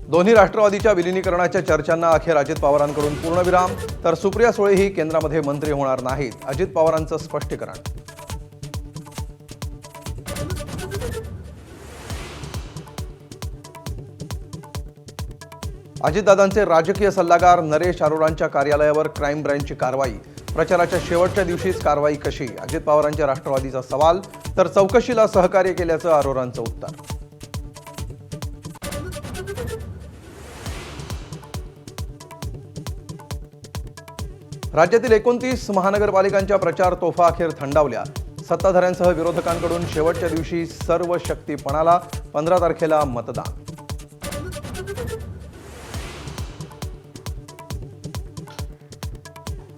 दोन्ही राष्ट्रवादीच्या विलीनीकरणाच्या चर्चांना अखेर अजित पवारांकडून पूर्णविराम, तर सुप्रिया सुळे ही केंद्रामध्ये मंत्री होणार नाहीत, अजित पवारांचं स्पष्टीकरण. अजितदादांचे राजकीय सल्लागार नरेश अरोरांच्या कार्यालयावर क्राईम ब्रँचची कारवाई. प्रचाराच्या शेवटच्या दिवशीच कारवाई कशी, अजित पवारांच्या राष्ट्रवादीचा सवाल, तर चौकशीला सहकार्य केल्याचं अरोरांचं उत्तर. राज्यातील 29 महानगरपालिकांच्या प्रचार तोफा अखेर थंडावल्या. सत्ताधाऱ्यांसह विरोधकांकडून शेवटच्या दिवशी सर्व शक्ती पणाला. 15 तारखेला मतदान.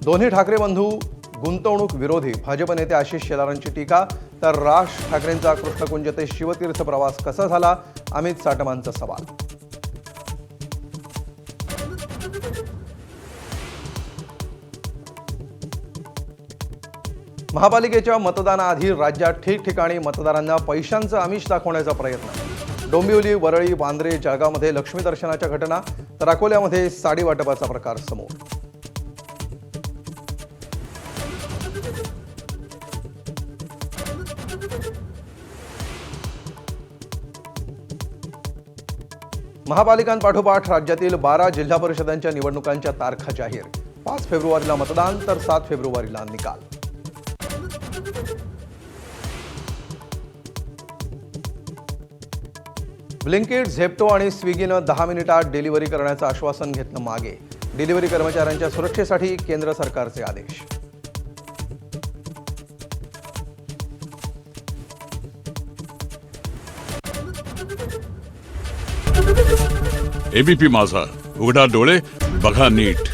दोन्ही ठाकरे बंधू गुंतवणूक विरोधी, भाजप नेते आशिष शेलारांची टीका, तर राज ठाकरेंचा कृष्णकुंज ते शिवतीर्थ प्रवास कसा झाला, अमित साटमांचा सवाल. महापालिकेच्या मतदानाआधी राज्यात ठिकठिकाणी मतदारांना पैशांचं आमिष दाखवण्याचा प्रयत्न. डोंबिवली, वरळी, वांद्रे, जळगावमध्ये लक्ष्मी दर्शनाच्या घटना, तर अकोल्यामध्ये साडी वाटपाचा प्रकार समोर. महापालिकांपाठोपाठ राज्यातील 12 जिल्हा परिषदांच्या निवडणुकांच्या तारखा जाहीर. 5 फेब्रुवारीला मतदान, तर 7 फेब्रुवारीला निकाल. ब्लिंकिट, झेप्टो आणि स्विगीनं 10 मिनिटात डिलिव्हरी करण्याचं आश्वासन घेतलं मागे. डिलिव्हरी कर्मचाऱ्यांच्या सुरक्षेसाठी केंद्र सरकारचे आदेश. एबीपी माझा, उघडा डोळे बघा नीट.